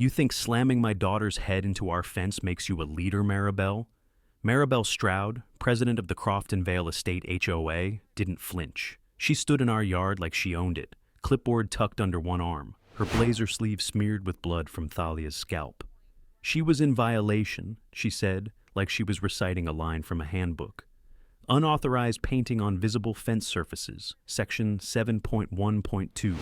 You think slamming my daughter's head into our fence makes you a leader, Maribel? Maribel Stroud, president of the Crofton Vale Estate HOA, didn't flinch. She stood in our yard like she owned it, clipboard tucked under one arm, her blazer sleeve smeared with blood from Thalia's scalp. She was in violation, she said, like she was reciting a line from a handbook. Unauthorized painting on visible fence surfaces, section 7.1.2.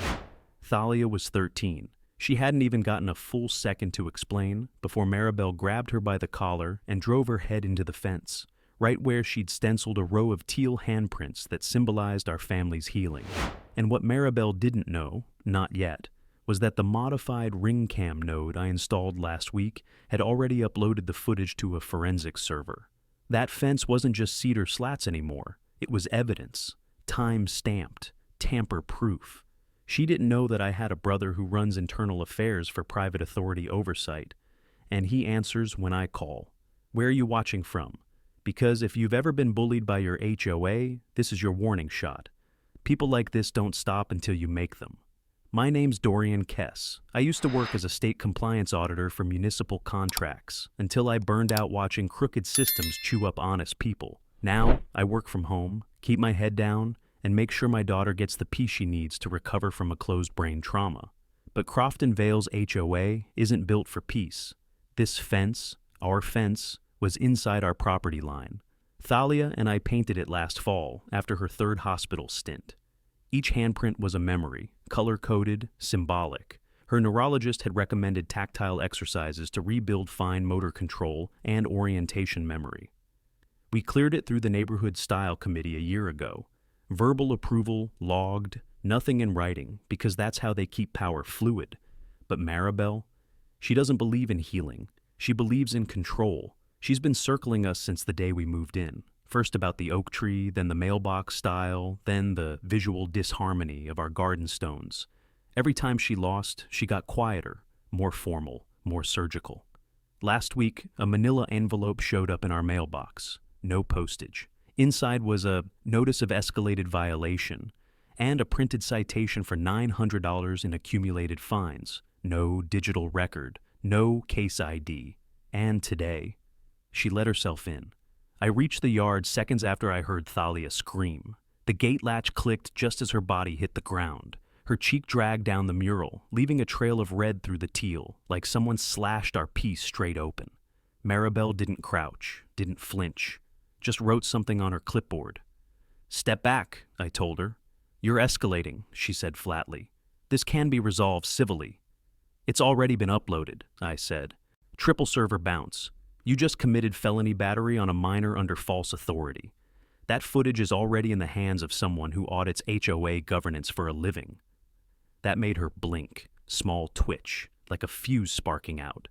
Thalia was 13. She hadn't even gotten a full second to explain before Maribel grabbed her by the collar and drove her head into the fence, right where she'd stenciled a row of teal handprints that symbolized our family's healing. And what Maribel didn't know, not yet, was that the modified ring cam node I installed last week had already uploaded the footage to a forensics server. That fence wasn't just cedar slats anymore. It was evidence, time-stamped, tamper-proof. She didn't know that I had a brother who runs internal affairs for private authority oversight, and he answers when I call. Where are you watching from? Because if you've ever been bullied by your HOA, this is your warning shot. People like this don't stop until you make them. My name's Dorian Kess. I used to work as a state compliance auditor for municipal contracts until I burned out watching crooked systems chew up honest people. Now, I work from home, keep my head down, and make sure my daughter gets the peace she needs to recover from a closed brain trauma. But Crofton Vale's HOA isn't built for peace. This fence, our fence, was inside our property line. Thalia and I painted it last fall after her third hospital stint. Each handprint was a memory, color-coded, symbolic. Her neurologist had recommended tactile exercises to rebuild fine motor control and orientation memory. We cleared it through the neighborhood style committee a year ago. Verbal approval, logged, nothing in writing, because that's how they keep power fluid. But Maribel, she doesn't believe in healing. She believes in control. She's been circling us since the day we moved in. First about the oak tree, then the mailbox style, then the visual disharmony of our garden stones. Every time she lost, she got quieter, more formal, more surgical. Last week, a manila envelope showed up in our mailbox. No postage. Inside was a notice of escalated violation and a printed citation for $900 in accumulated fines. No digital record, no case ID. And today, she let herself in. I reached the yard seconds after I heard Thalia scream. The gate latch clicked just as her body hit the ground. Her cheek dragged down the mural, leaving a trail of red through the teal, like someone slashed our piece straight open. Maribel didn't crouch, didn't flinch, just wrote something on her clipboard. "Step back," I told her. "You're escalating," she said flatly. "This can be resolved civilly." "It's already been uploaded," I said. "Triple server bounce. You just committed felony battery on a minor under false authority. That footage is already in the hands of someone who audits HOA governance for a living." That made her blink, small twitch, like a fuse sparking out.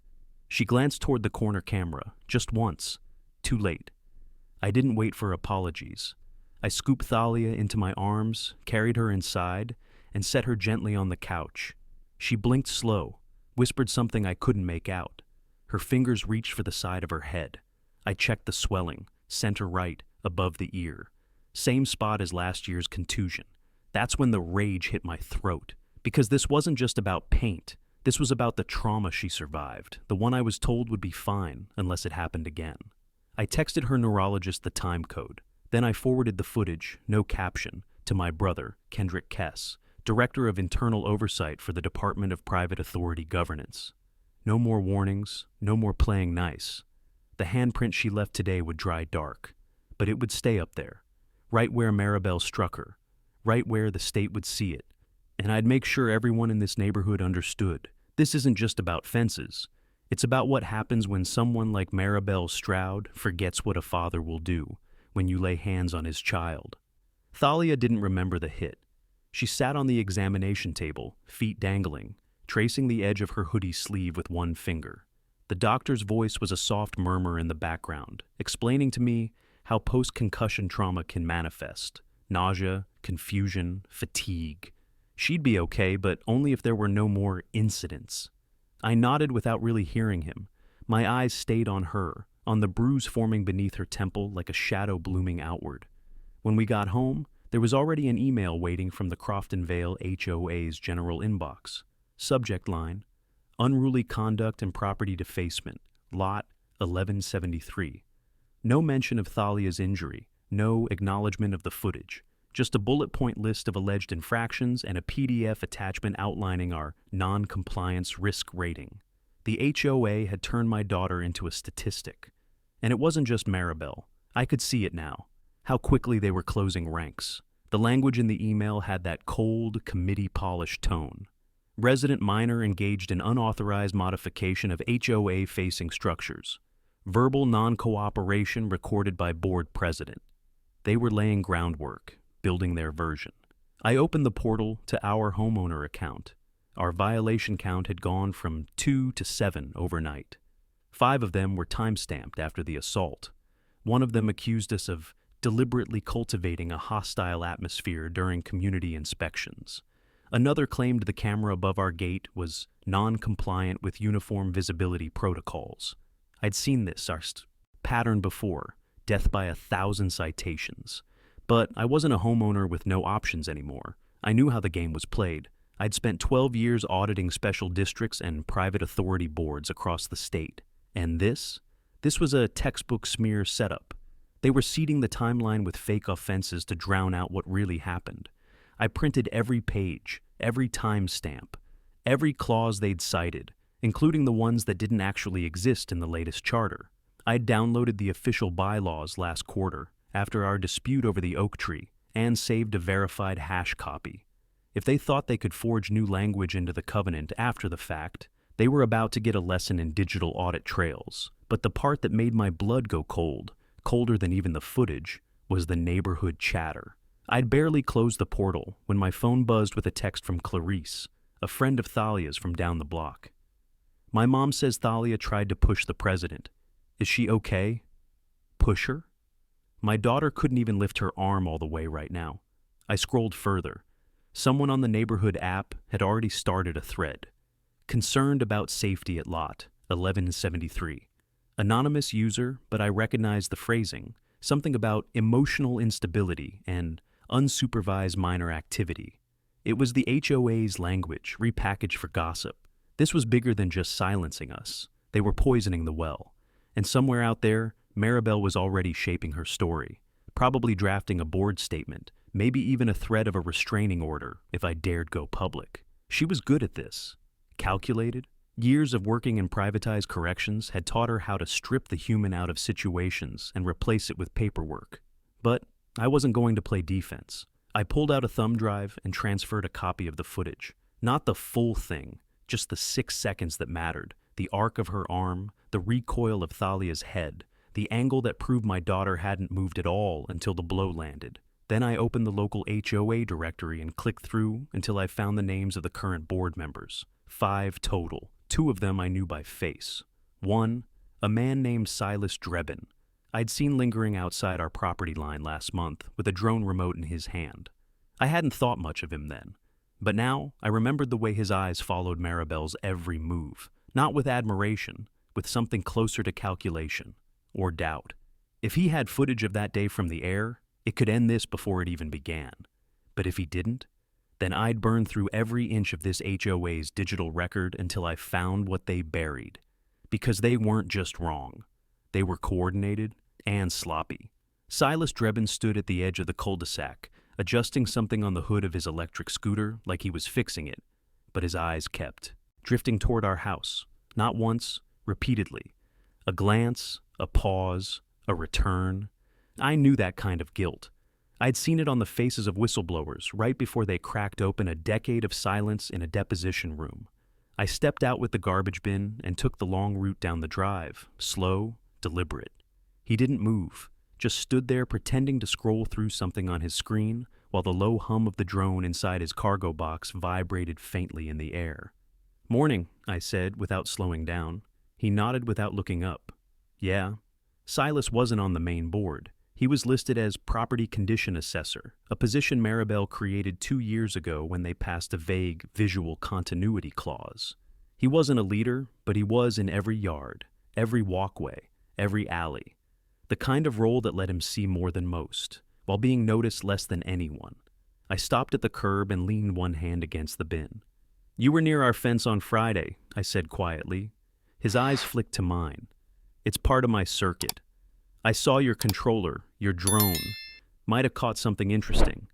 She glanced toward the corner camera, just once. Too late. I didn't wait for apologies. I scooped Thalia into my arms, carried her inside, and set her gently on the couch. She blinked slow, whispered something I couldn't make out. Her fingers reached for the side of her head. I checked the swelling, center right, above the ear. Same spot as last year's contusion. That's when the rage hit my throat. Because this wasn't just about paint. This was about the trauma she survived, the one I was told would be fine unless it happened again. I texted her neurologist the time code. Then I forwarded the footage, no caption, to my brother, Kendrick Kess, Director of Internal Oversight for the Department of Private Authority Governance. No more warnings, no more playing nice. The handprint she left today would dry dark, but it would stay up there, right where Maribel struck her, right where the state would see it. And I'd make sure everyone in this neighborhood understood. This isn't just about fences. It's about what happens when someone like Maribel Stroud forgets what a father will do when you lay hands on his child. Thalia didn't remember the hit. She sat on the examination table, feet dangling, tracing the edge of her hoodie sleeve with one finger. The doctor's voice was a soft murmur in the background, explaining to me how post-concussion trauma can manifest. Nausea, confusion, fatigue. She'd be okay, but only if there were no more incidents. I nodded without really hearing him. My eyes stayed on her, on the bruise forming beneath her temple like a shadow blooming outward. When we got home, there was already an email waiting from the Crofton Vale HOA's general inbox. Subject line, unruly conduct and property defacement, lot 1173. No mention of Thalia's injury, no acknowledgement of the footage, just a bullet point list of alleged infractions and a PDF attachment outlining our non-compliance risk rating. The HOA had turned my daughter into a statistic. And it wasn't just Maribel. I could see it now, how quickly they were closing ranks. The language in the email had that cold, committee-polished tone. Resident minor engaged in unauthorized modification of HOA-facing structures. Verbal non-cooperation recorded by board president. They were laying groundwork, building their version. I opened the portal to our homeowner account. Our violation count had gone from 2 to 7 overnight. 5 of them were time-stamped after the assault. One of them accused us of deliberately cultivating a hostile atmosphere during community inspections. Another claimed the camera above our gate was non-compliant with uniform visibility protocols. I'd seen this pattern before, death by 1,000 citations. But I wasn't a homeowner with no options anymore. I knew how the game was played. I'd spent 12 years auditing special districts and private authority boards across the state. And this was a textbook smear setup. They were seeding the timeline with fake offenses to drown out what really happened. I printed every page, every timestamp, every clause they'd cited, including the ones that didn't actually exist in the latest charter. I'd downloaded the official bylaws last quarter, after our dispute over the oak tree, and saved a verified hash copy. If they thought they could forge new language into the covenant after the fact, they were about to get a lesson in digital audit trails. But the part that made my blood go cold, colder than even the footage, was the neighborhood chatter. I'd barely closed the portal when my phone buzzed with a text from Clarice, a friend of Thalia's from down the block. My mom says Thalia tried to push the president. Is she okay? Push her? My daughter couldn't even lift her arm all the way right now. I scrolled further. Someone on the neighborhood app had already started a thread. Concerned about safety at lot 1173. Anonymous user, but I recognized the phrasing. Something about emotional instability and unsupervised minor activity. It was the HOA's language, repackaged for gossip. This was bigger than just silencing us. They were poisoning the well. And somewhere out there, Maribel was already shaping her story, probably drafting a board statement, maybe even a threat of a restraining order if I dared go public. She was good at this. Calculated. Years of working in privatized corrections had taught her how to strip the human out of situations and replace it with paperwork. But I wasn't going to play defense. I pulled out a thumb drive and transferred a copy of the footage. Not the full thing, just the 6 seconds that mattered. The arc of her arm, the recoil of Thalia's head, the angle that proved my daughter hadn't moved at all until the blow landed. Then I opened the local HOA directory and clicked through until I found the names of the current board members. 5 total. 2 of them I knew by face. 1, a man named Silas Drebin. I'd seen lingering outside our property line last month with a drone remote in his hand. I hadn't thought much of him then. But now I remembered the way his eyes followed Maribel's every move. Not with admiration, with something closer to calculation. Or doubt. If he had footage of that day from the air, it could end this before it even began. But if he didn't, then I'd burn through every inch of this HOA's digital record until I found what they buried. Because they weren't just wrong. They were coordinated and sloppy. Silas Drebin stood at the edge of the cul-de-sac, adjusting something on the hood of his electric scooter like he was fixing it. But his eyes kept drifting toward our house. Not once, repeatedly. A glance, a pause, a return. I knew that kind of guilt. I'd seen it on the faces of whistleblowers right before they cracked open a decade of silence in a deposition room. I stepped out with the garbage bin and took the long route down the drive, slow, deliberate. He didn't move, just stood there pretending to scroll through something on his screen while the low hum of the drone inside his cargo box vibrated faintly in the air. "Morning," I said without slowing down. He nodded without looking up. Yeah, Silas wasn't on the main board. He was listed as Property Condition Assessor, a position Maribel created 2 years ago when they passed a vague visual continuity clause. He wasn't a leader, but he was in every yard, every walkway, every alley. The kind of role that let him see more than most, while being noticed less than anyone. I stopped at the curb and leaned one hand against the bin. You were near our fence on Friday, I said quietly. His eyes flicked to mine. It's part of my circuit. I saw your controller, your drone. Might have caught something interesting.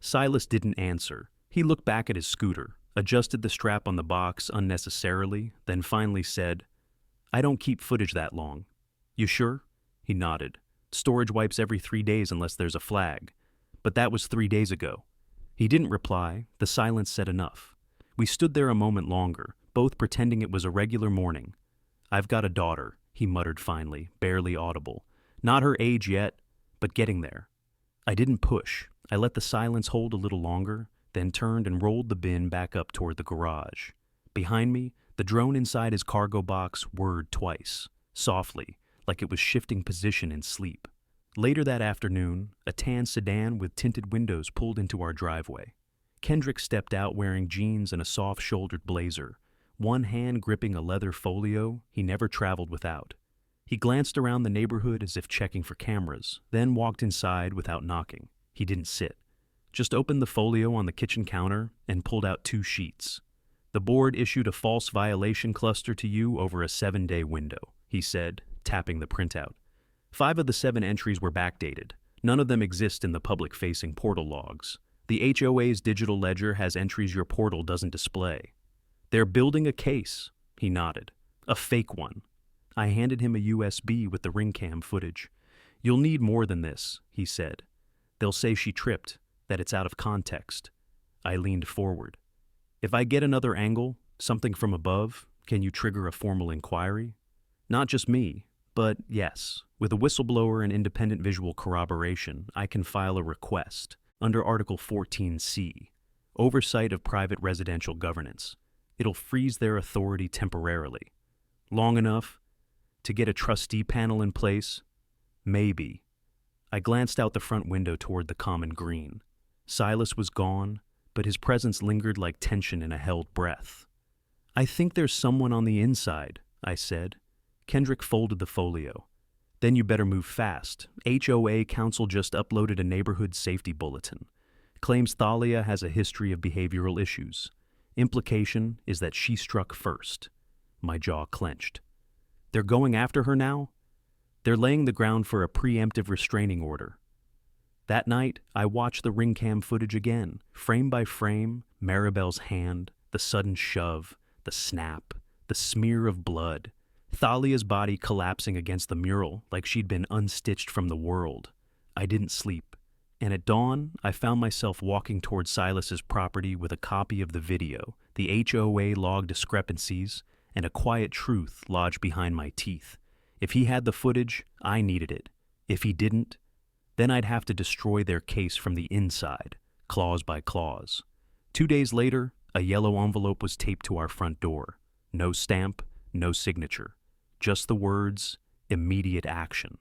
Silas didn't answer. He looked back at his scooter, adjusted the strap on the box unnecessarily, then finally said, I don't keep footage that long. You sure? He nodded. Storage wipes every 3 days unless there's a flag. But that was 3 days ago. He didn't reply. The silence said enough. We stood there a moment longer, both pretending it was a regular morning. I've got a daughter, he muttered finally, barely audible. Not her age yet, but getting there. I didn't push. I let the silence hold a little longer, then turned and rolled the bin back up toward the garage. Behind me, the drone inside his cargo box whirred twice, softly, like it was shifting position in sleep. Later that afternoon, a tan sedan with tinted windows pulled into our driveway. Kendrick stepped out wearing jeans and a soft-shouldered blazer, one hand gripping a leather folio he never traveled without. He glanced around the neighborhood as if checking for cameras, then walked inside without knocking. He didn't sit. Just opened the folio on the kitchen counter and pulled out 2 sheets. The board issued a false violation cluster to you over a 7-day window, he said, tapping the printout. 5 of the 7 entries were backdated. None of them exist in the public-facing portal logs. The HOA's digital ledger has entries your portal doesn't display. They're building a case, he nodded. A fake one. I handed him a USB with the ring cam footage. You'll need more than this, he said. They'll say she tripped, that it's out of context. I leaned forward. If I get another angle, something from above, can you trigger a formal inquiry? Not just me, but yes, with a whistleblower and independent visual corroboration, I can file a request under Article 14C, Oversight of Private Residential Governance. It'll freeze their authority temporarily. Long enough to get a trustee panel in place? Maybe. I glanced out the front window toward the common green. Silas was gone, but his presence lingered like tension in a held breath. I think there's someone on the inside, I said. Kendrick folded the folio. Then you better move fast. HOA Council just uploaded a neighborhood safety bulletin. Claims Thalia has a history of behavioral issues. Implication is that she struck first. My jaw clenched. They're going after her now? They're laying the ground for a preemptive restraining order. That night, I watched the ring cam footage again, frame by frame, Maribel's hand, the sudden shove, the snap, the smear of blood, Thalia's body collapsing against the mural like she'd been unstitched from the world. I didn't sleep, and at dawn, I found myself walking toward Silas's property with a copy of the video, the HOA log discrepancies, and a quiet truth lodged behind my teeth. If he had the footage, I needed it. If he didn't, then I'd have to destroy their case from the inside, clause by clause. 2 days later, a yellow envelope was taped to our front door. No stamp, no signature. Just the words, immediate action.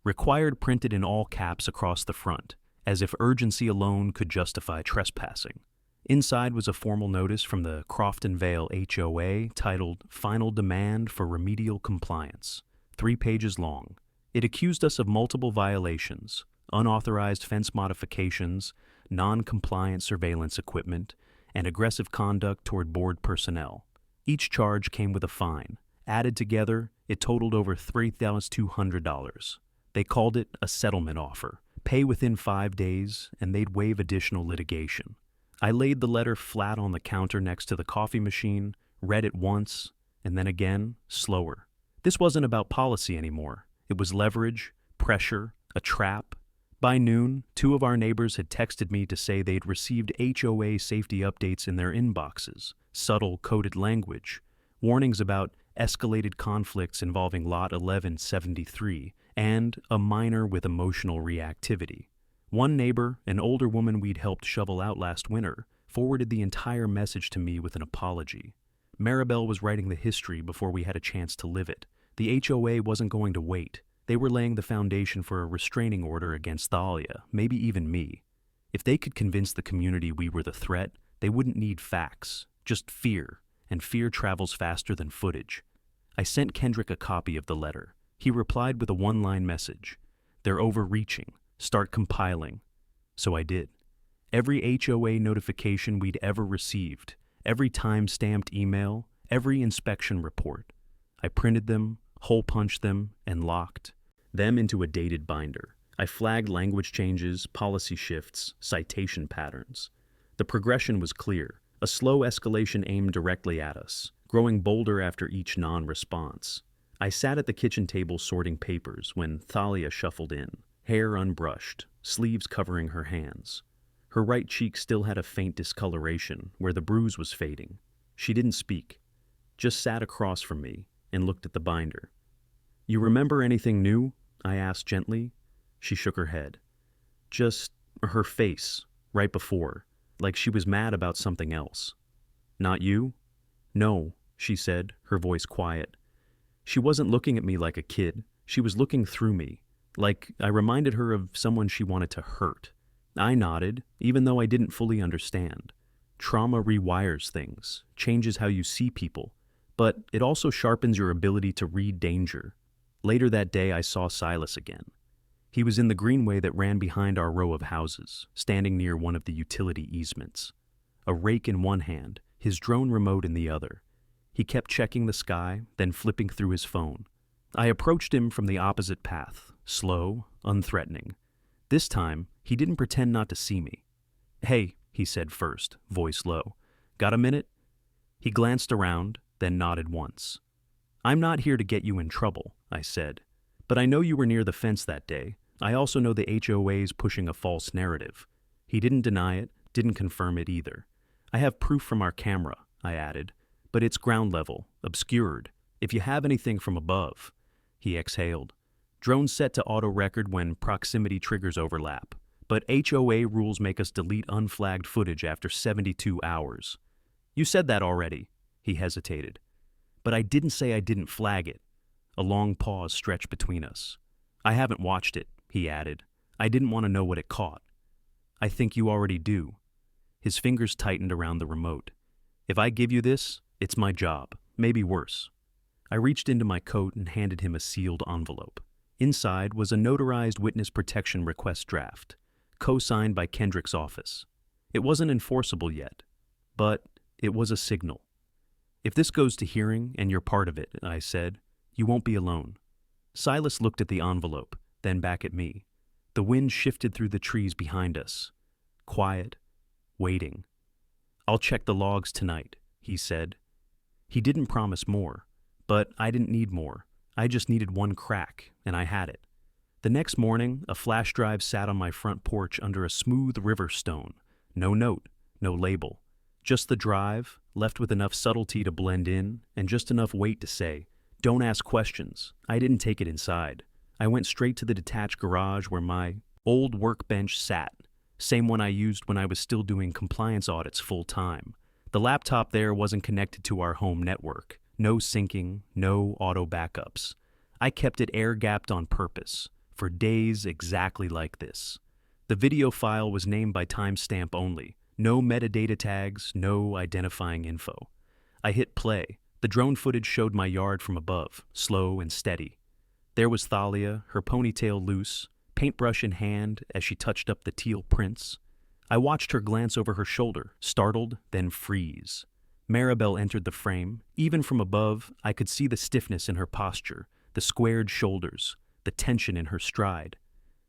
Required printed in all caps across the front, as if urgency alone could justify trespassing. Inside was a formal notice from the Crofton Vale HOA titled Final Demand for Remedial Compliance, 3 pages long. It accused us of multiple violations, unauthorized fence modifications, non-compliant surveillance equipment, and aggressive conduct toward board personnel. Each charge came with a fine. Added together, it totaled over $3,200. They called it a settlement offer. Pay within 5 days, and they'd waive additional litigation. I laid the letter flat on the counter next to the coffee machine, read it once, and then again, slower. This wasn't about policy anymore. It was leverage, pressure, a trap. By noon, 2 of our neighbors had texted me to say they'd received HOA safety updates in their inboxes, subtle coded language, warnings about escalated conflicts involving Lot 1173, and a minor with emotional reactivity. One neighbor, an older woman we'd helped shovel out last winter, forwarded the entire message to me with an apology. Maribel was writing the history before we had a chance to live it. The HOA wasn't going to wait. They were laying the foundation for a restraining order against Thalia, maybe even me. If they could convince the community we were the threat, they wouldn't need facts, just fear, and fear travels faster than footage. I sent Kendrick a copy of the letter. He replied with a 1-line message. They're overreaching. Start compiling. So I did. Every HOA notification we'd ever received, every time-stamped email, every inspection report. I printed them, hole-punched them, and locked them into a dated binder. I flagged language changes, policy shifts, citation patterns. The progression was clear, a slow escalation aimed directly at us, growing bolder after each non-response. I sat at the kitchen table sorting papers when Thalia shuffled in, hair unbrushed, sleeves covering her hands. Her right cheek still had a faint discoloration where the bruise was fading. She didn't speak, just sat across from me and looked at the binder. "You remember anything new?" I asked gently. She shook her head. Just her face, right before, like she was mad about something else. "Not you?" "No," she said, her voice quiet. She wasn't looking at me like a kid. She was looking through me, like I reminded her of someone she wanted to hurt. I nodded, even though I didn't fully understand. Trauma rewires things, changes how you see people, but it also sharpens your ability to read danger. Later that day, I saw Silas again. He was in the greenway that ran behind our row of houses, standing near one of the utility easements. A rake in one hand, his drone remote in the other. He kept checking the sky, then flipping through his phone. I approached him from the opposite path, slow, unthreatening. This time, he didn't pretend not to see me. "Hey," he said first, voice low. "Got a minute?" He glanced around, then nodded once. "I'm not here to get you in trouble," I said. "But I know you were near the fence that day. I also know the HOA's pushing a false narrative." He didn't deny it, didn't confirm it either. "I have proof from our camera," I added. "But it's ground level, obscured. If you have anything from above." He exhaled. "Drones set to auto-record when proximity triggers overlap. But HOA rules make us delete unflagged footage after 72 hours. "You said that already," he hesitated. "But I didn't say I didn't flag it." A long pause stretched between us. "I haven't watched it," he added. "I didn't want to know what it caught." "I think you already do." His fingers tightened around the remote. "If I give you this, it's my job, maybe worse." I reached into my coat and handed him a sealed envelope. Inside was a notarized witness protection request draft, co-signed by Kendrick's office. It wasn't enforceable yet, but it was a signal. "If this goes to hearing and you're part of it," I said, "you won't be alone." Silas looked at the envelope, then back at me. The wind shifted through the trees behind us. Quiet, waiting. "I'll check the logs tonight," he said. He didn't promise more, but I didn't need more. I just needed one crack, and I had it. The next morning, a flash drive sat on my front porch under a smooth river stone. No note, no label. Just the drive, left with enough subtlety to blend in, and just enough weight to say, "Don't ask questions." I didn't take it inside. I went straight to the detached garage where my old workbench sat, same one I used when I was still doing compliance audits full-time. The laptop there wasn't connected to our home network. No syncing, no auto backups. I kept it air-gapped on purpose, for days exactly like this. The video file was named by timestamp only. No metadata tags, no identifying info. I hit play. The drone footage showed my yard from above, slow and steady. There was Thalia, her ponytail loose, paintbrush in hand as she touched up the teal prints. I watched her glance over her shoulder, startled, then freeze. Maribel entered the frame. Even from above, I could see the stiffness in her posture, the squared shoulders, the tension in her stride.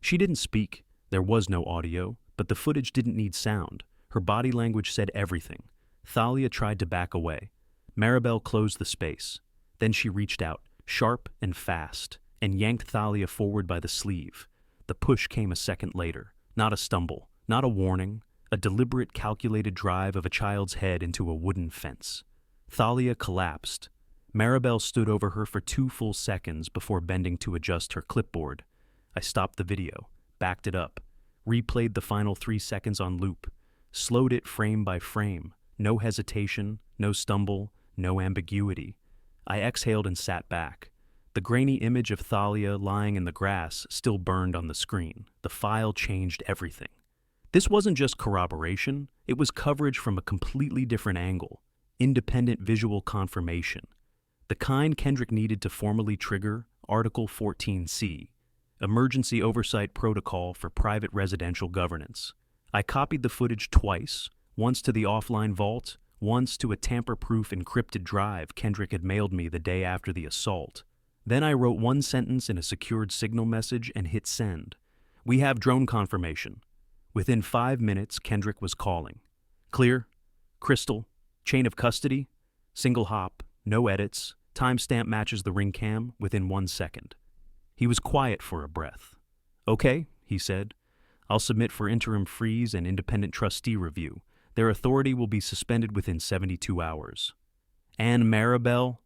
She didn't speak. There was no audio, but the footage didn't need sound. Her body language said everything. Thalia tried to back away. Maribel closed the space. Then she reached out, sharp and fast, and yanked Thalia forward by the sleeve. The push came a second later. Not a stumble, not a warning, a deliberate, calculated drive of a child's head into a wooden fence. Thalia collapsed. Maribel stood over her for 2 full seconds before bending to adjust her clipboard. I stopped the video, backed it up, replayed the final 3 seconds on loop, slowed it frame by frame. No hesitation, no stumble, no ambiguity. I exhaled and sat back. The grainy image of Thalia lying in the grass still burned on the screen. The file changed everything. This wasn't just corroboration, it was coverage from a completely different angle. Independent visual confirmation. The kind Kendrick needed to formally trigger Article 14C, Emergency Oversight Protocol for Private Residential Governance. I copied the footage twice, once to the offline vault, once to a tamper-proof encrypted drive Kendrick had mailed me the day after the assault. Then I wrote one sentence in a secured signal message and hit send. "We have drone confirmation." Within 5 minutes, Kendrick was calling. "Clear? Crystal? Chain of custody? Single hop, no edits, timestamp matches the ring cam within 1 second. He was quiet for a breath. "Okay," he said. "I'll submit for interim freeze and independent trustee review. Their authority will be suspended within 72 hours. "And Maribel?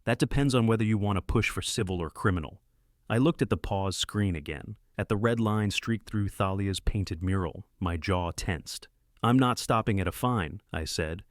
That depends on whether you want to push for civil or criminal." I looked at the pause screen again, at the red line streaked through Thalia's painted mural, my jaw tensed. "I'm not stopping at a fine," I said.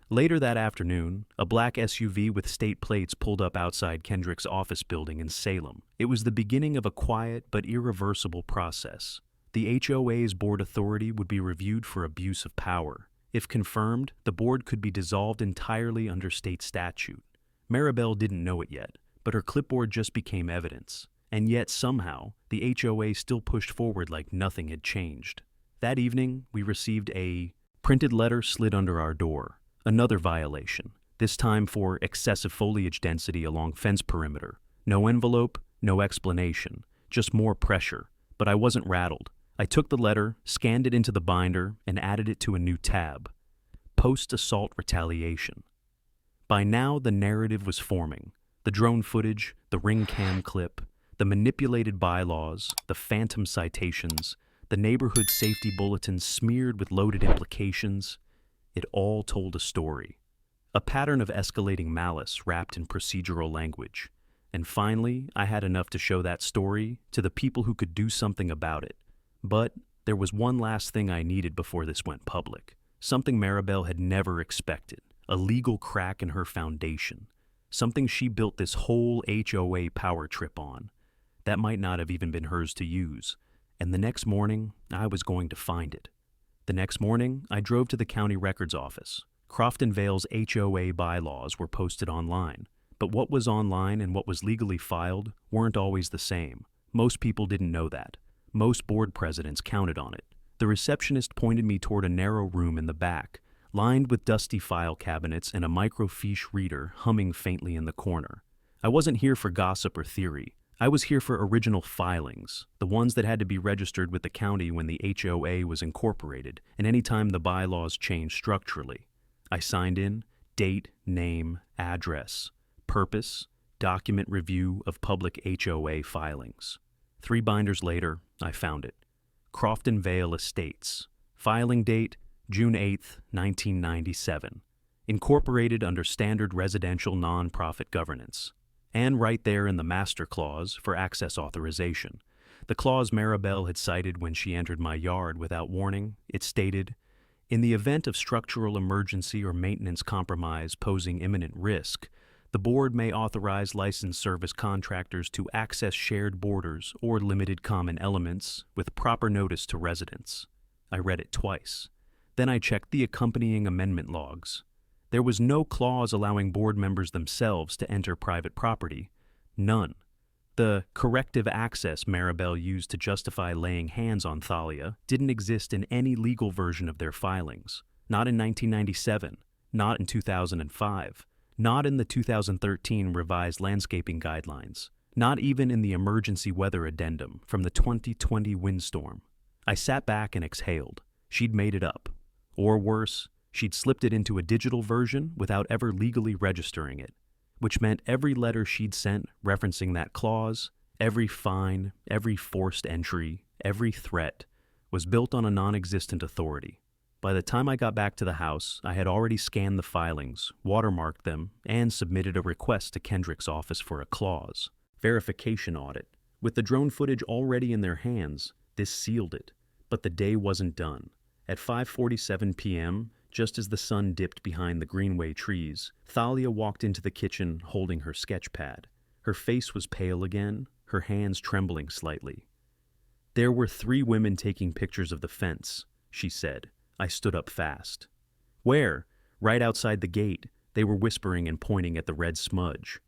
Later that afternoon, a black SUV with state plates pulled up outside Kendrick's office building in Salem. It was the beginning of a quiet but irreversible process. The HOA's board authority would be reviewed for abuse of power. If confirmed, the board could be dissolved entirely under state statute. Maribel didn't know it yet, but her clipboard just became evidence. And yet, somehow, the HOA still pushed forward like nothing had changed. That evening, we received a printed letter slid under our door. Another violation, this time for excessive foliage density along fence perimeter. No envelope, no explanation, just more pressure. But I wasn't rattled. I took the letter, scanned it into the binder, and added it to a new tab. Post-assault retaliation. By now, the narrative was forming. The drone footage, the ring cam clip, the manipulated bylaws, the phantom citations, the neighborhood safety bulletins smeared with loaded implications. It all told a story. A pattern of escalating malice wrapped in procedural language. And finally, I had enough to show that story to the people who could do something about it. But there was one last thing I needed before this went public. Something Maribel had never expected. A legal crack in her foundation. Something she built this whole HOA power trip on. That might not have even been hers to use. And the next morning, I was going to find it. The next morning, I drove to the county records office. Crofton Vale's HOA bylaws were posted online, but what was online and what was legally filed weren't always the same. Most people didn't know that. Most board presidents counted on it. The receptionist pointed me toward a narrow room in the back, lined with dusty file cabinets and a microfiche reader humming faintly in the corner. I wasn't here for gossip or theory. I was here for original filings, the ones that had to be registered with the county when the HOA was incorporated, and any time the bylaws changed structurally. I signed in, date, name, address, purpose, document review of public HOA filings. 3 binders later, I found it. Crofton Vale Estates. Filing date, June 8, 1997. Incorporated under standard residential nonprofit governance. And right there in the master clause for access authorization. The clause Maribel had cited when she entered my yard without warning, it stated, "In the event of structural emergency or maintenance compromise posing imminent risk, the board may authorize licensed service contractors to access shared borders or limited common elements with proper notice to residents." I read it twice. Then I checked the accompanying amendment logs. There was no clause allowing board members themselves to enter private property. None. The corrective access Maribel used to justify laying hands on Thalia didn't exist in any legal version of their filings. Not in 1997, not in 2005, not in the 2013 revised landscaping guidelines, not even in the emergency weather addendum from the 2020 windstorm. I sat back and exhaled. She'd made it up. Or worse, she'd slipped it into a digital version without ever legally registering it, which meant every letter she'd sent referencing that clause, every fine, every forced entry, every threat, was built on a non-existent authority. By the time I got back to the house, I had already scanned the filings, watermarked them, and submitted a request to Kendrick's office for a clause. Verification audit. With the drone footage already in their hands, this sealed it. But the day wasn't done. At 5:47 p.m., just as the sun dipped behind the greenway trees, Thalia walked into the kitchen holding her sketch pad. Her face was pale again, her hands trembling slightly. "There were 3 women taking pictures of the fence," she said. I stood up fast. "Where?" "Right outside the gate. They were whispering and pointing at the red smudge."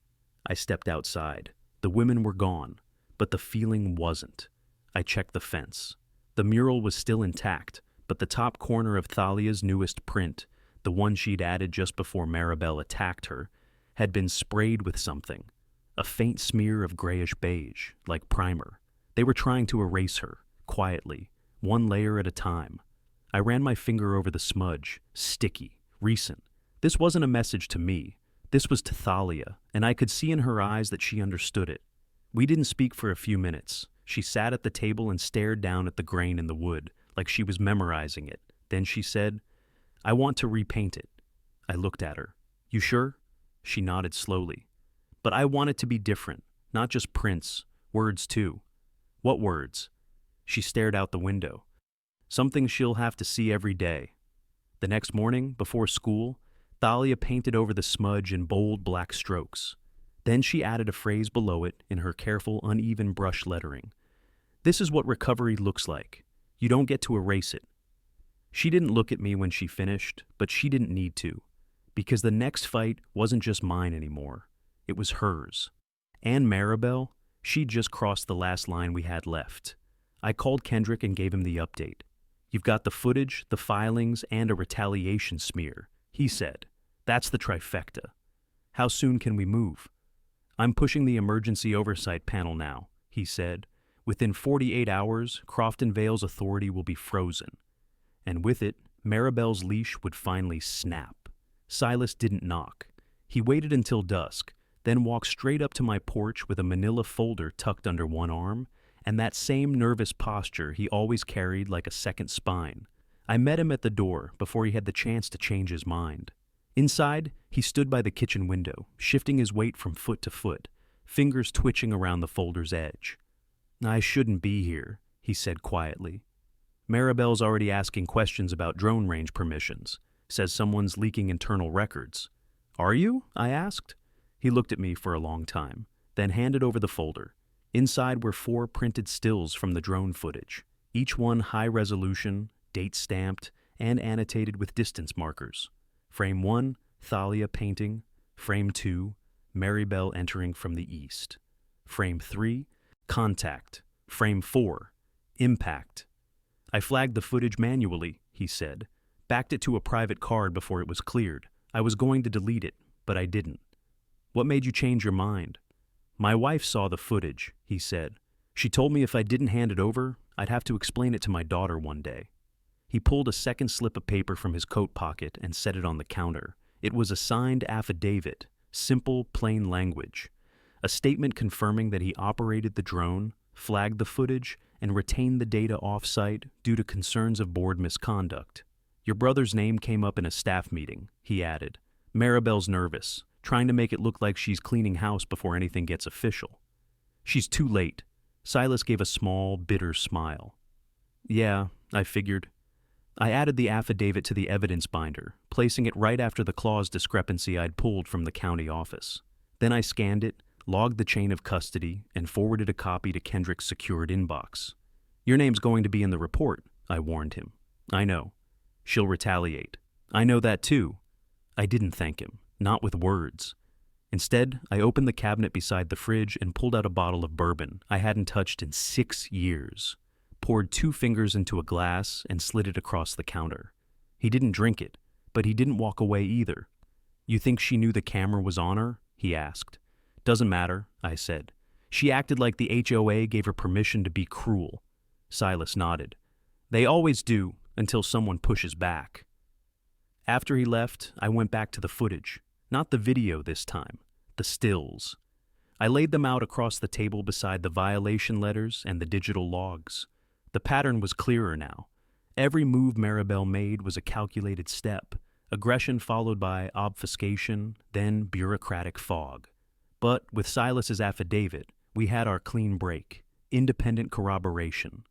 I stepped outside. The women were gone, but the feeling wasn't. I checked the fence. The mural was still intact, but the top corner of Thalia's newest print, the one she'd added just before Maribel attacked her, had been sprayed with something, a faint smear of grayish beige, like primer. They were trying to erase her, quietly, one layer at a time. I ran my finger over the smudge, sticky, recent. This wasn't a message to me. This was to Thalia, and I could see in her eyes that she understood it. We didn't speak for a few minutes. She sat at the table and stared down at the grain in the wood, like she was memorizing it. Then she said, "I want to repaint it." I looked at her. "You sure?" She nodded slowly. "But I want it to be different, not just prints, words too." "What words?" She stared out the window. "Something she'll have to see every day." The next morning, before school, Thalia painted over the smudge in bold black strokes. Then she added a phrase below it in her careful, uneven brush lettering. "This is what recovery looks like. You don't get to erase it." She didn't look at me when she finished, but she didn't need to, because the next fight wasn't just mine anymore. It was hers. And Maribel, she'd just crossed the last line we had left. I called Kendrick and gave him the update. "You've got the footage, the filings, and a retaliation smear," he said. "That's the trifecta. How soon can we move?" "I'm pushing the emergency oversight panel now," he said. "Within 48 hours, Crofton Vale's authority will be frozen." And with it, Maribel's leash would finally snap. Silas didn't knock. He waited until dusk, then walked straight up to my porch with a manila folder tucked under one arm, and that same nervous posture he always carried like a second spine. I met him at the door before he had the chance to change his mind. Inside, he stood by the kitchen window, shifting his weight from foot to foot, fingers twitching around the folder's edge. "I shouldn't be here," he said quietly. "Maribel's already asking questions about drone range permissions. Says someone's leaking internal records." "Are you?" I asked. He looked at me for a long time, then handed over the folder. Inside were 4 printed stills from the drone footage, each one high resolution, date stamped, and annotated with distance markers. Frame 1, Thalia painting. Frame 2, Maribel entering from the east. Frame 3, contact. Frame 4, impact. "I flagged the footage manually," he said. "Backed it to a private card before it was cleared. I was going to delete it, but I didn't." "What made you change your mind?" "My wife saw the footage," he said. "She told me if I didn't hand it over, I'd have to explain it to my daughter one day." He pulled a second slip of paper from his coat pocket and set it on the counter. It was a signed affidavit, simple, plain language. A statement confirming that he operated the drone, flagged the footage, and retained the data off-site due to concerns of board misconduct. "Your brother's name came up in a staff meeting," he added. "Maribel's nervous, trying to make it look like she's cleaning house before anything gets official." "She's too late." Silas gave a small, bitter smile. "Yeah, I figured." I added the affidavit to the evidence binder, placing it right after the clause discrepancy I'd pulled from the county office. Then I scanned it, logged the chain of custody, and forwarded a copy to Kendrick's secured inbox. "Your name's going to be in the report," I warned him. "I know. She'll retaliate." "I know that too." I didn't thank him, not with words. Instead, I opened the cabinet beside the fridge and pulled out a bottle of bourbon I hadn't touched in 6 years. Poured 2 fingers into a glass and slid it across the counter. He didn't drink it, but he didn't walk away either. "You think she knew the camera was on her?" he asked. "Doesn't matter," I said. "She acted like the HOA gave her permission to be cruel." Silas nodded. "They always do, until someone pushes back." After he left, I went back to the footage. Not the video this time, the stills. I laid them out across the table beside the violation letters and the digital logs. The pattern was clearer now. Every move Maribel made was a calculated step, aggression followed by obfuscation, then bureaucratic fog. But with Silas's affidavit, we had our clean break, independent corroboration,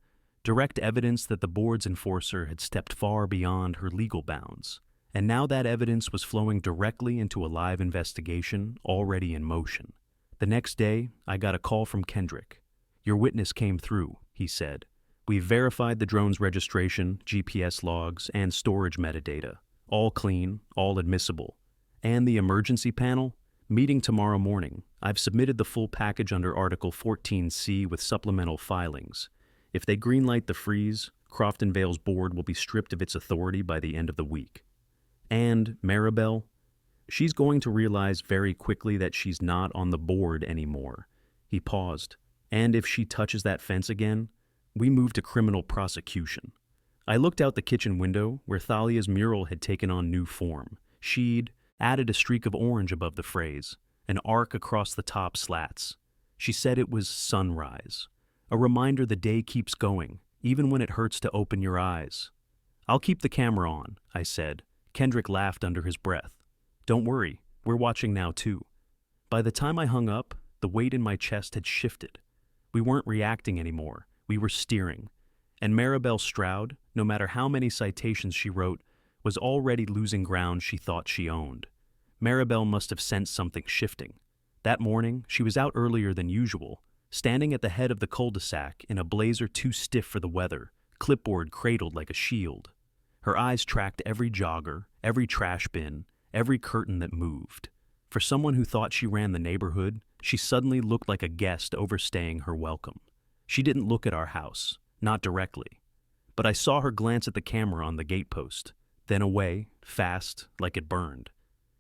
direct evidence that the board's enforcer had stepped far beyond her legal bounds. And now that evidence was flowing directly into a live investigation already in motion. The next day, I got a call from Kendrick. "Your witness came through," he said. "We've verified the drone's registration, GPS logs, and storage metadata. All clean, all admissible. And the emergency panel? Meeting tomorrow morning. I've submitted the full package under Article 14C with supplemental filings. If they greenlight the freeze, Crofton Vale's board will be stripped of its authority by the end of the week." And Maribel, she's going to realize very quickly that she's not on the board anymore. He paused. And if she touches that fence again, we move to criminal prosecution. I looked out the kitchen window where Thalia's mural had taken on new form. She'd added a streak of orange above the phrase, an arc across the top slats. She said it was sunrise, a reminder the day keeps going, even when it hurts to open your eyes. I'll keep the camera on, I said. Kendrick laughed under his breath. Don't worry, we're watching now too. By the time I hung up, the weight in my chest had shifted. We weren't reacting anymore, we were steering. And Maribel Stroud, no matter how many citations she wrote, was already losing ground she thought she owned. Maribel must have sensed something shifting. That morning, she was out earlier than usual, standing at the head of the cul-de-sac in a blazer too stiff for the weather, clipboard cradled like a shield. Her eyes tracked every jogger, every trash bin, every curtain that moved. For someone who thought she ran the neighborhood, she suddenly looked like a guest overstaying her welcome. She didn't look at our house, not directly. But I saw her glance at the camera on the gatepost, then away, fast, like it burned.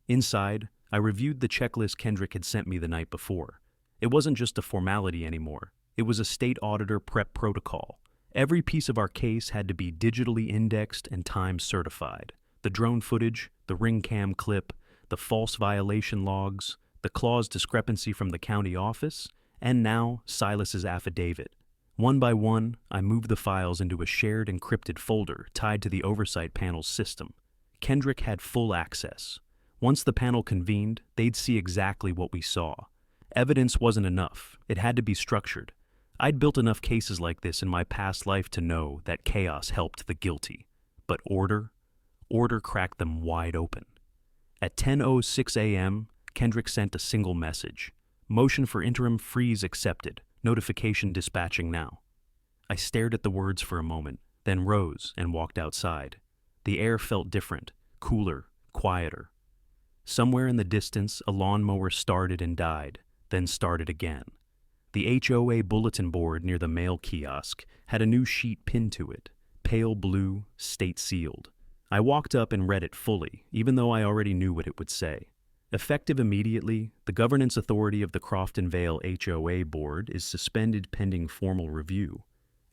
Inside, I reviewed the checklist Kendrick had sent me the night before. It wasn't just a formality anymore. It was a state auditor prep protocol. Every piece of our case had to be digitally indexed and time certified. The drone footage, the ring cam clip, the false violation logs, the clause discrepancy from the county office, and now Silas's affidavit. One by one, I moved the files into a shared encrypted folder tied to the oversight panel's system. Kendrick had full access. Once the panel convened, they'd see exactly what we saw. Evidence wasn't enough. It had to be structured. I'd built enough cases like this in my past life to know that chaos helped the guilty. But order cracked them wide open. At 10:06 a.m., Kendrick sent a single message. Motion for interim freeze accepted. Notification dispatching now. I stared at the words for a moment, then rose and walked outside. The air felt different, cooler, quieter. Somewhere in the distance, a lawnmower started and died, then started again. The HOA bulletin board near the mail kiosk had a new sheet pinned to it, pale blue, state-sealed. I walked up and read it fully, even though I already knew what it would say. Effective immediately, the governance authority of the Crofton Vale HOA board is suspended pending formal review.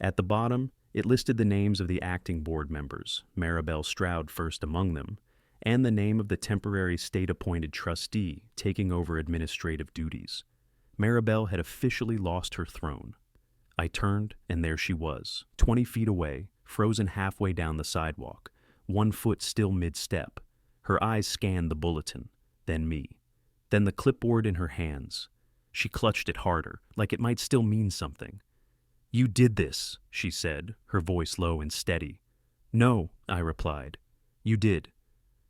At the bottom, it listed the names of the acting board members, Maribel Stroud first among them, and the name of the temporary state-appointed trustee taking over administrative duties. Maribel had officially lost her throne. I turned, and there she was, 20 feet away, frozen halfway down the sidewalk, 1 foot still mid-step. Her eyes scanned the bulletin, then me, then the clipboard in her hands. She clutched it harder, like it might still mean something. "You did this," she said, her voice low and steady. "No," I replied. "You did."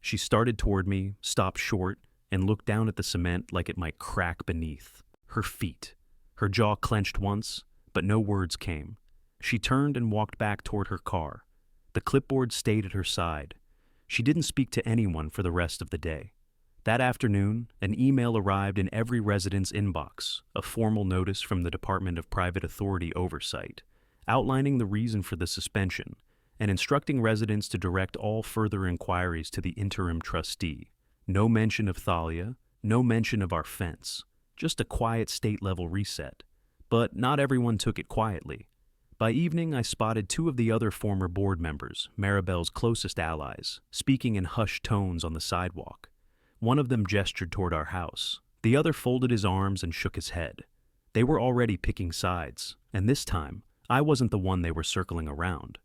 She started toward me, stopped short, and looked down at the cement like it might crack beneath. Her feet. Her jaw clenched once, but no words came. She turned and walked back toward her car. The clipboard stayed at her side. She didn't speak to anyone for the rest of the day. That afternoon, an email arrived in every resident's inbox, a formal notice from the Department of Private Authority Oversight, outlining the reason for the suspension and instructing residents to direct all further inquiries to the interim trustee. No mention of Thalia, no mention of our fence, just a quiet state-level reset. But not everyone took it quietly. By evening, I spotted 2 of the other former board members, Maribel's closest allies, speaking in hushed tones on the sidewalk. One of them gestured toward our house. The other folded his arms and shook his head. They were already picking sides, and this time, I wasn't the one they were circling around.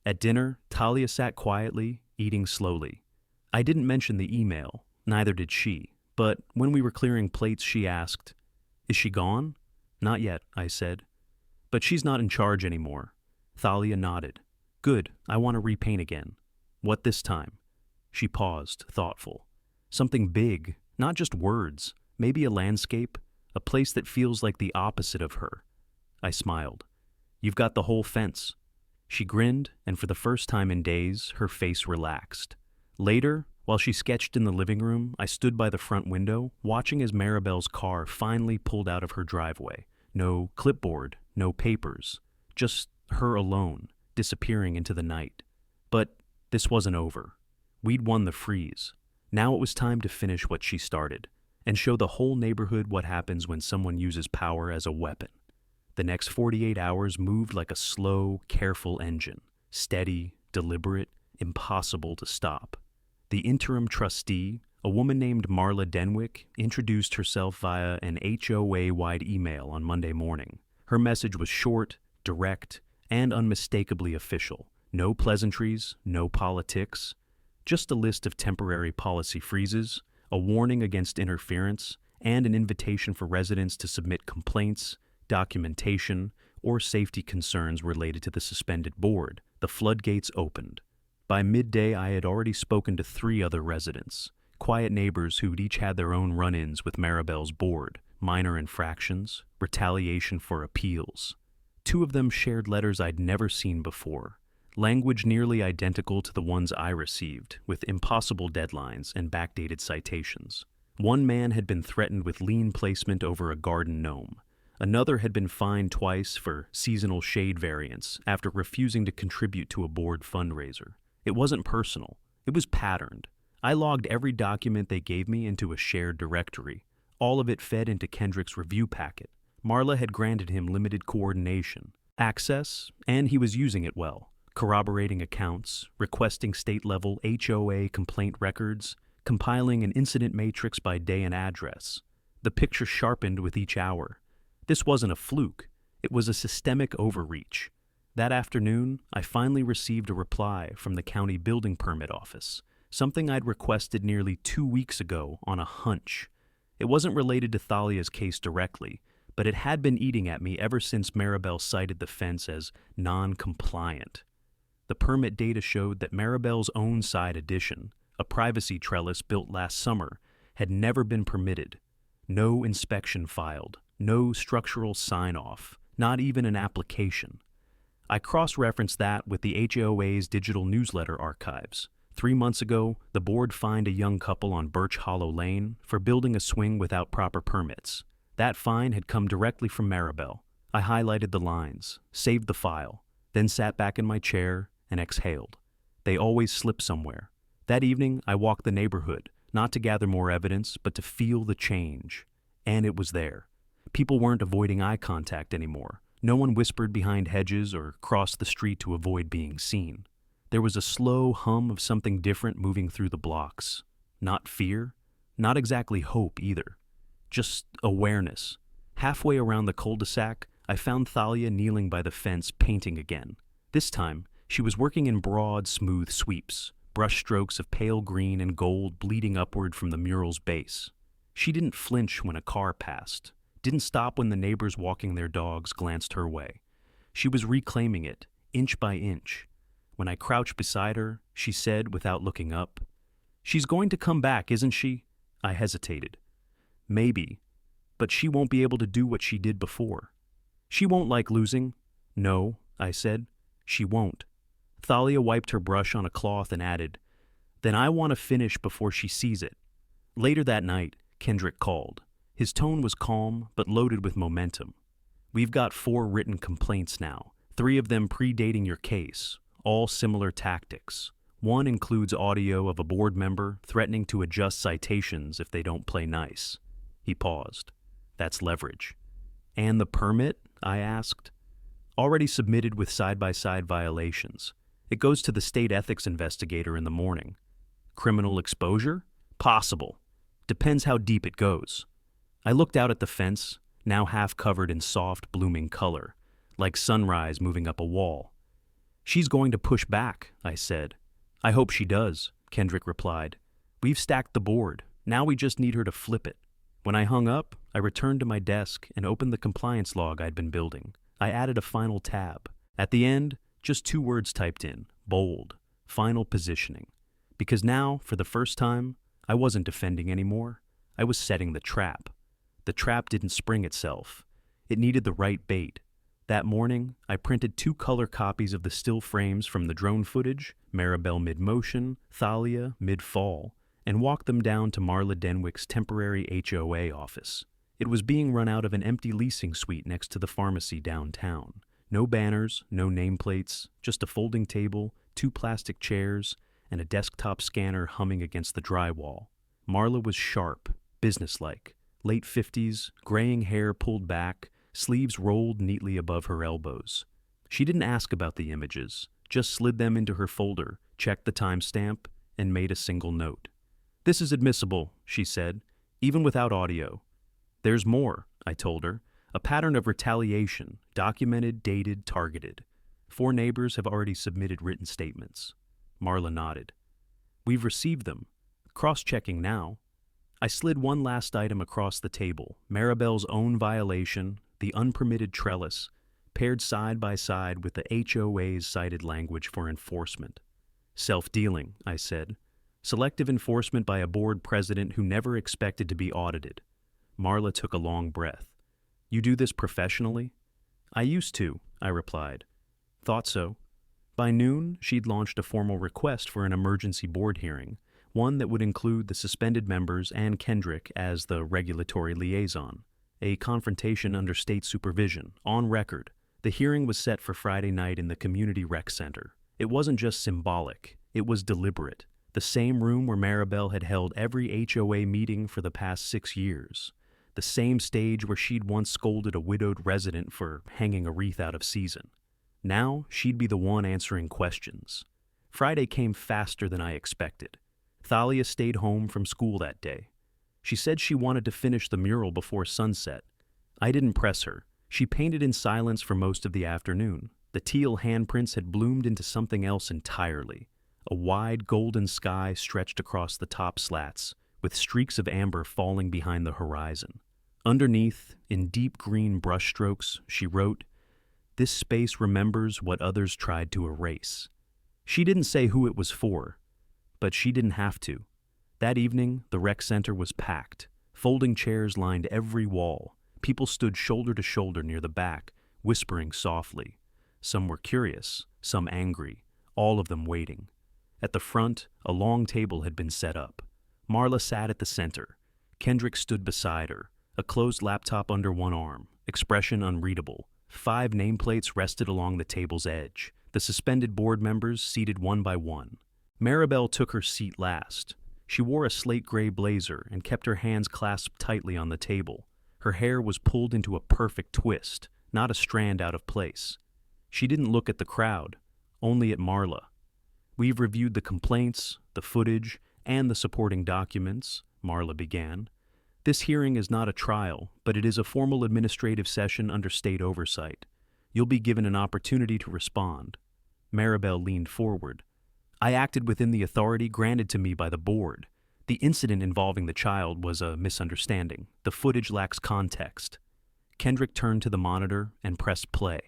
At dinner, Talia sat quietly, eating slowly. I didn't mention the email, neither did she, but when we were clearing plates, she asked, "Is she gone?" "Not yet," I said. "But she's not in charge anymore." Thalia nodded. "Good, I want to repaint again." "What this time?" She paused, thoughtful. "Something big, not just words, maybe a landscape, a place that feels like the opposite of her." I smiled. "You've got the whole fence." She grinned, and for the first time in days, her face relaxed. Later, while she sketched in the living room, I stood by the front window, watching as Maribel's car finally pulled out of her driveway. No clipboard, no papers, just her alone, disappearing into the night. But this wasn't over. We'd won the freeze. Now it was time to finish what she started and show the whole neighborhood what happens when someone uses power as a weapon. The next 48 hours moved like a slow, careful engine, steady, deliberate, impossible to stop. The interim trustee, a woman named Marla Denwick, introduced herself via an HOA-wide email on Monday morning. Her message was short, direct, and unmistakably official. No pleasantries, no politics, just a list of temporary policy freezes, a warning against interference, and an invitation for residents to submit complaints, documentation, or safety concerns related to the suspended board. The floodgates opened. By midday, I had already spoken to 3 other residents, quiet neighbors who'd each had their own run-ins with Maribel's board, minor infractions, retaliation for appeals. 2 of them shared letters I'd never seen before, language nearly identical to the ones I received, with impossible deadlines and backdated citations. One man had been threatened with lien placement over a garden gnome. Another had been fined twice for seasonal shade variance after refusing to contribute to a board fundraiser. It wasn't personal. It was patterned. I logged every document they gave me into a shared directory. All of it fed into Kendrick's review packet. Marla had granted him limited coordination, access, and he was using it well, corroborating accounts, requesting state-level HOA complaint records, compiling an incident matrix by day and address. The picture sharpened with each hour. This wasn't a fluke. It was a systemic overreach. That afternoon, I finally received a reply from the county building permit office, something I'd requested nearly 2 weeks ago on a hunch. It wasn't related to Thalia's case directly, but it had been eating at me ever since Maribel cited the fence as non-compliant. The permit data showed that Maribel's own side addition, a privacy trellis built last summer, had never been permitted. No inspection filed, no structural sign-off, not even an application. I cross-referenced that with the HOA's digital newsletter archives. 3 months ago, the board fined a young couple on Birch Hollow Lane for building a swing without proper permits. That fine had come directly from Maribel. I highlighted the lines, saved the file, then sat back in my chair and exhaled. They always slip somewhere. That evening, I walked the neighborhood, not to gather more evidence, but to feel the change. And it was there. People weren't avoiding eye contact anymore. No one whispered behind hedges or crossed the street to avoid being seen. There was a slow hum of something different moving through the blocks. Not fear, not exactly hope either. Just awareness. Halfway around the cul-de-sac, I found Thalia kneeling by the fence painting again. This time, she was working in broad, smooth sweeps, brush strokes of pale green and gold bleeding upward from the mural's base. She didn't flinch when a car passed, didn't stop when the neighbors walking their dogs glanced her way. She was reclaiming it, inch by inch. When I crouched beside her, she said without looking up, "She's going to come back, isn't she?" I hesitated. Maybe, but she won't be able to do what she did before. She won't like losing. No, I said, she won't. Thalia wiped her brush on a cloth and added, "Then I want to finish before she sees it." Later that night, Kendrick called. His tone was calm, but loaded with momentum. "We've got 4 written complaints now, 3 of them predating your case, all similar tactics. One includes audio of a board member threatening to adjust citations if they don't play nice." He paused. "That's leverage." "And the permit?" I asked. "Already submitted with side-by-side violations. It goes to the state ethics investigator in the morning." "Criminal exposure?" "Possible. Depends how deep it goes." I looked out at the fence, now half covered in soft, blooming color, like sunrise moving up a wall. "She's going to push back," I said. "I hope she does," Kendrick replied. "We've stacked the board. Now we just need her to flip it." When I hung up, I returned to my desk and opened the compliance log I'd been building. I added a final tab. At the end, just 2 words typed in, bold, final positioning. Because now, for the first time, I wasn't defending anymore. I was setting the trap. The trap didn't spring itself. It needed the right bait. That morning, I printed 2 color copies of the still frames from the drone footage, Maribel mid-motion, Thalia mid-fall, and walked them down to Marla Denwick's temporary HOA office. It was being run out of an empty leasing suite next to the pharmacy downtown. No banners, no nameplates, just a folding table, 2 plastic chairs, and a desktop scanner humming against the drywall. Marla was sharp, businesslike, late 50s, graying hair pulled back, sleeves rolled neatly above her elbows. She didn't ask about the images, just slid them into her folder, checked the timestamp, and made a single note. "This is admissible," she said, "even without audio." "There's more," I told her. "A pattern of retaliation, documented, dated, targeted. 4 neighbors have already submitted written statements." Marla nodded. "We've received them. Cross-checking now." I slid one last item across the table, Maribel's own violation, the unpermitted trellis, paired side by side with the HOA's cited language for enforcement. "Self-dealing," I said. "Selective enforcement by a board president who never expected to be audited." Marla took a long breath. "You do this professionally?" "I used to," I replied. "Thought so." By noon, she'd launched a formal request for an emergency board hearing, one that would include the suspended members and Kendrick as the regulatory liaison. A confrontation under state supervision, on record. The hearing was set for Friday night in the community rec center. It wasn't just symbolic, it was deliberate. The same room where Maribel had held every HOA meeting for the past 6 years. The same stage where she'd once scolded a widowed resident for hanging a wreath out of season. Now, she'd be the one answering questions. Friday came faster than I expected. Thalia stayed home from school that day. She said she wanted to finish the mural before sunset. I didn't press her. She painted in silence for most of the afternoon. The teal handprints had bloomed into something else entirely. A wide golden sky stretched across the top slats, with streaks of amber falling behind the horizon. Underneath, in deep green brushstrokes, she wrote, "This space remembers what others tried to erase." She didn't say who it was for, but she didn't have to. That evening, the rec center was packed. Folding chairs lined every wall. People stood shoulder to shoulder near the back, whispering softly. Some were curious, some angry, all of them waiting. At the front, a long table had been set up. Marla sat at the center. Kendrick stood beside her, a closed laptop under one arm, expression unreadable. 5 nameplates rested along the table's edge, the suspended board members seated one by one. Maribel took her seat last. She wore a slate gray blazer and kept her hands clasped tightly on the table. Her hair was pulled into a perfect twist, not a strand out of place. She didn't look at the crowd, only at Marla. "We've reviewed the complaints, the footage, and the supporting documents," Marla began. "This hearing is not a trial, but it is a formal administrative session under state oversight. You'll be given an opportunity to respond." Maribel leaned forward. "I acted within the authority granted to me by the board. The incident involving the child was a misunderstanding. The footage lacks context." Kendrick turned to the monitor and pressed play.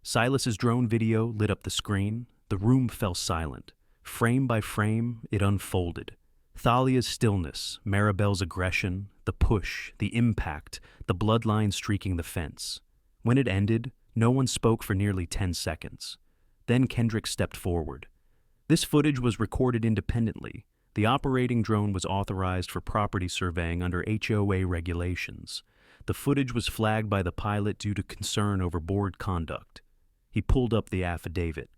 Silas's drone video lit up the screen. The room fell silent. Frame by frame, it unfolded. Thalia's stillness, Maribel's aggression, the push, the impact, the bloodline streaking the fence. When it ended, no one spoke for nearly 10 seconds. Then Kendrick stepped forward. "This footage was recorded independently. The operating drone was authorized for property surveying under HOA regulations. The footage was flagged by the pilot due to concern over board conduct." He pulled up the affidavit.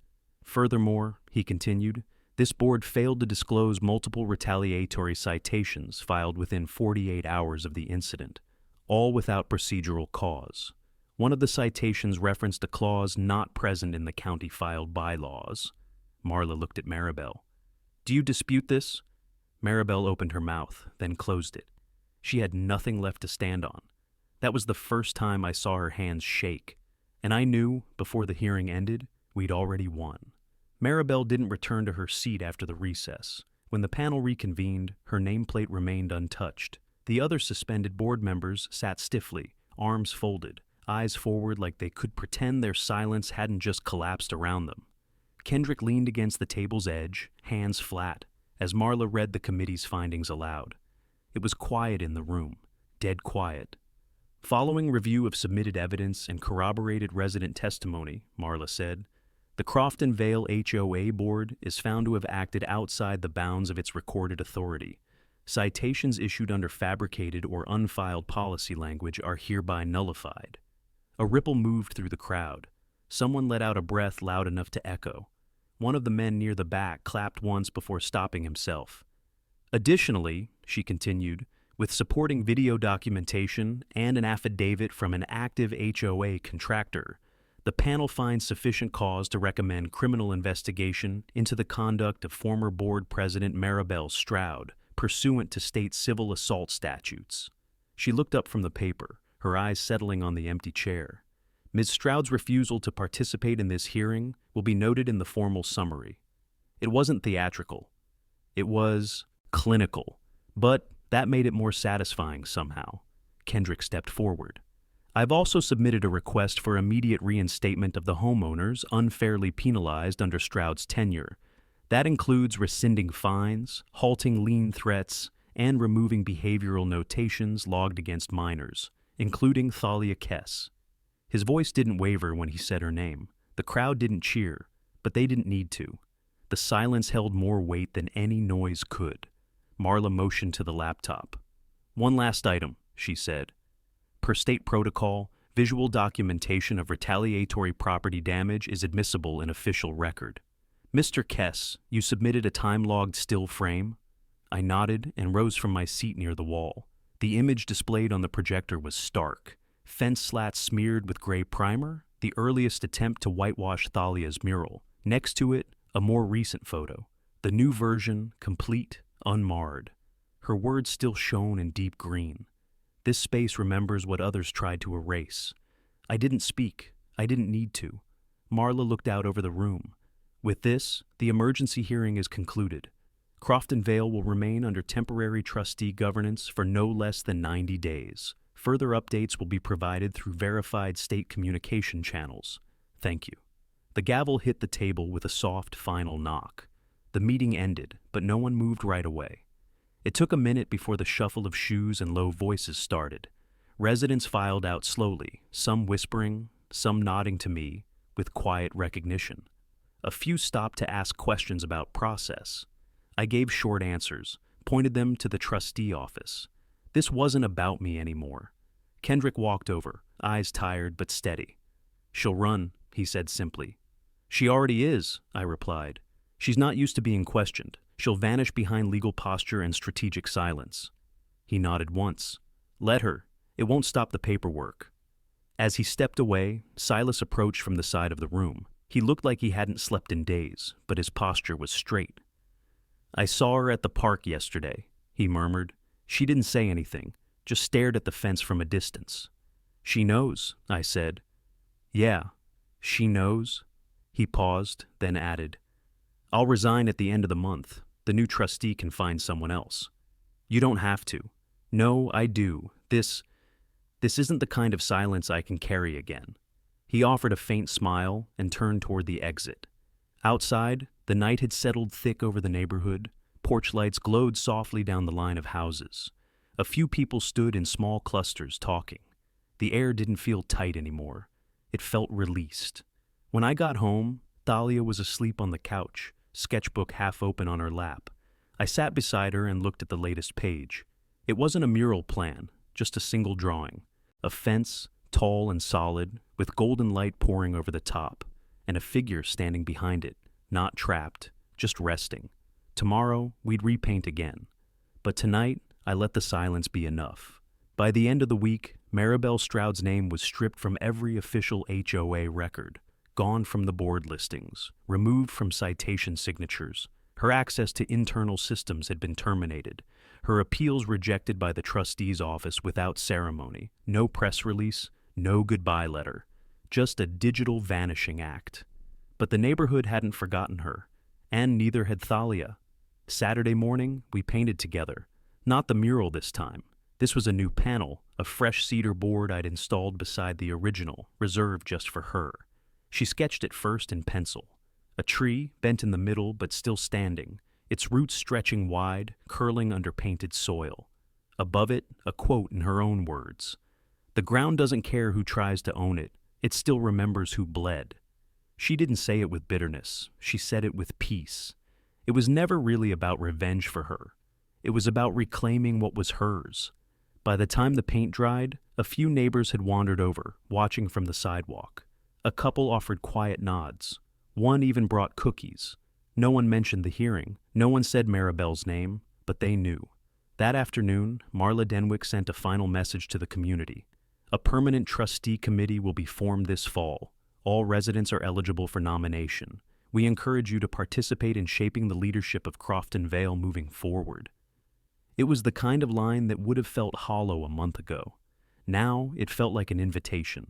"Furthermore," he continued, "this board failed to disclose multiple retaliatory citations filed within 48 hours of the incident, all without procedural cause. One of the citations referenced a clause not present in the county-filed bylaws." Marla looked at Maribel. "Do you dispute this?" Maribel opened her mouth, then closed it. She had nothing left to stand on. That was the first time I saw her hands shake, and I knew, before the hearing ended, we'd already won. Maribel didn't return to her seat after the recess. When the panel reconvened, her nameplate remained untouched. The other suspended board members sat stiffly, arms folded, eyes forward like they could pretend their silence hadn't just collapsed around them. Kendrick leaned against the table's edge, hands flat, as Marla read the committee's findings aloud. It was quiet in the room, dead quiet. "Following review of submitted evidence and corroborated resident testimony," Marla said, "the Crofton Vale HOA Board is found to have acted outside the bounds of its recorded authority. Citations issued under fabricated or unfiled policy language are hereby nullified." A ripple moved through the crowd. Someone let out a breath loud enough to echo. One of the men near the back clapped once before stopping himself. Additionally, she continued, with supporting video documentation and an affidavit from an active HOA contractor, the panel finds sufficient cause to recommend criminal investigation into the conduct of former board president Maribel Stroud, pursuant to state civil assault statutes. She looked up from the paper, her eyes settling on the empty chair. Ms. Stroud's refusal to participate in this hearing will be noted in the formal summary. It wasn't theatrical. It was clinical, but that made it more satisfying somehow. Kendrick stepped forward. I've also submitted a request for immediate reinstatement of the homeowners unfairly penalized under Stroud's tenure. That includes rescinding fines, halting lien threats, and removing behavioral notations logged against minors, including Thalia Kess. His voice didn't waver when he said her name. The crowd didn't cheer, but they didn't need to. The silence held more weight than any noise could. Marla motioned to the laptop. One last item, she said. Per state protocol, visual documentation of retaliatory property damage is admissible in official record. Mr. Kess, you submitted a time-logged still frame? I nodded and rose from my seat near the wall. The image displayed on the projector was stark. Fence slats smeared with gray primer, the earliest attempt to whitewash Thalia's mural. Next to it, a more recent photo. The new version, complete, unmarred. Her words still shone in deep green. This space remembers what others tried to erase. I didn't speak. I didn't need to. Marla looked out over the room. With this, the emergency hearing is concluded. Crofton Vale will remain under temporary trustee governance for no less than 90 days. Further updates will be provided through verified state communication channels. Thank you. The gavel hit the table with a soft, final knock. The meeting ended, but no one moved right away. It took a minute before the shuffle of shoes and low voices started. Residents filed out slowly, some whispering, some nodding to me with quiet recognition. A few stopped to ask questions about process. I gave short answers, pointed them to the trustee office. This wasn't about me anymore. Kendrick walked over, eyes tired but steady. She'll run, he said simply. She already is, I replied. She's not used to being questioned. She'll vanish behind legal posture and strategic silence. He nodded once. Let her. It won't stop the paperwork. As he stepped away, Silas approached from the side of the room. He looked like he hadn't slept in days, but his posture was straight. I saw her at the park yesterday, he murmured. She didn't say anything, just stared at the fence from a distance. She knows, I said. Yeah, she knows. He paused, then added, I'll resign at the end of the month. The new trustee can find someone else. You don't have to. No, I do. This isn't the kind of silence I can carry again. He offered a faint smile and turned toward the exit. Outside, the night had settled thick over the neighborhood. Porch lights glowed softly down the line of houses. A few people stood in small clusters talking. The air didn't feel tight anymore. It felt released. When I got home, Thalia was asleep on the couch, sketchbook half open on her lap. I sat beside her and looked at the latest page. It wasn't a mural plan, just a single drawing. A fence, tall and solid, with golden light pouring over the top, and a figure standing behind it, not trapped, just resting. Tomorrow, we'd repaint again. But tonight, I let the silence be enough. By the end of the week, Maribel Stroud's name was stripped from every official HOA record, gone from the board listings, removed from citation signatures. Her access to internal systems had been terminated. Her appeals rejected by the trustee's office without ceremony. No press release, no goodbye letter. Just a digital vanishing act. But the neighborhood hadn't forgotten her, and neither had Thalia. Saturday morning, we painted together. Not the mural this time. This was a new panel, a fresh cedar board I'd installed beside the original, reserved just for her. She sketched it first in pencil. A tree, bent in the middle but still standing, its roots stretching wide, curling under painted soil. Above it, a quote in her own words. The ground doesn't care who tries to own it. It still remembers who bled. She didn't say it with bitterness. She said it with peace. It was never really about revenge for her. It was about reclaiming what was hers. By the time the paint dried, a few neighbors had wandered over, watching from the sidewalk. A couple offered quiet nods. One even brought cookies. No one mentioned the hearing. No one said Maribel's name, but they knew. That afternoon, Marla Denwick sent a final message to the community. A permanent trustee committee will be formed this fall. All residents are eligible for nomination. We encourage you to participate in shaping the leadership of Crofton Vale moving forward. It was the kind of line that would have felt hollow a month ago. Now it felt like an invitation.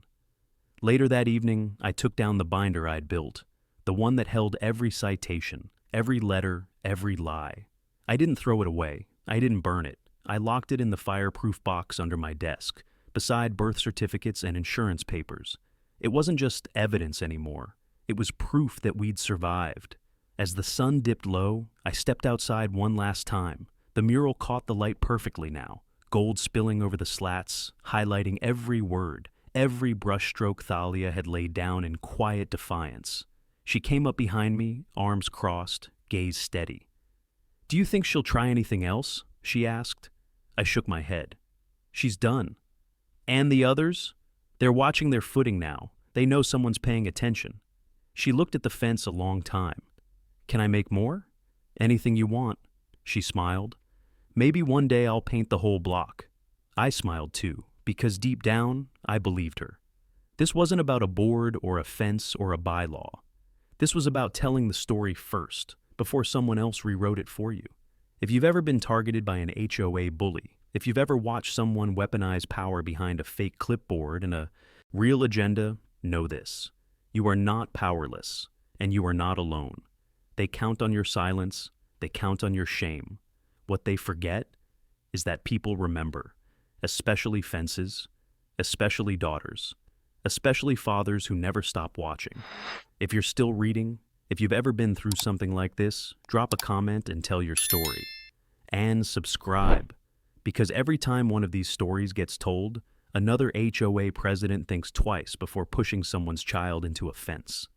Later that evening, I took down the binder I'd built, the one that held every citation, every letter, every lie. I didn't throw it away. I didn't burn it. I locked it in the fireproof box under my desk, beside birth certificates and insurance papers. It wasn't just evidence anymore. It was proof that we'd survived. As the sun dipped low, I stepped outside one last time. The mural caught the light perfectly now, gold spilling over the slats, highlighting every word, every brushstroke Thalia had laid down in quiet defiance. She came up behind me, arms crossed, gaze steady. "Do you think she'll try anything else?" she asked. I shook my head. "She's done." "And the others?" "They're watching their footing now. They know someone's paying attention." She looked at the fence a long time. "Can I make more?" "Anything you want." She smiled. "Maybe one day I'll paint the whole block." I smiled too, because deep down, I believed her. This wasn't about a board or a fence or a bylaw. This was about telling the story first, before someone else rewrote it for you. If you've ever been targeted by an HOA bully, if you've ever watched someone weaponize power behind a fake clipboard and a real agenda, know this. You are not powerless, and you are not alone. They count on your silence, they count on your shame. What they forget is that people remember, especially fences, especially daughters, especially fathers who never stop watching. If you're still reading, if you've ever been through something like this, drop a comment and tell your story. And subscribe, because every time one of these stories gets told, another HOA president thinks twice before pushing someone's child into a fence.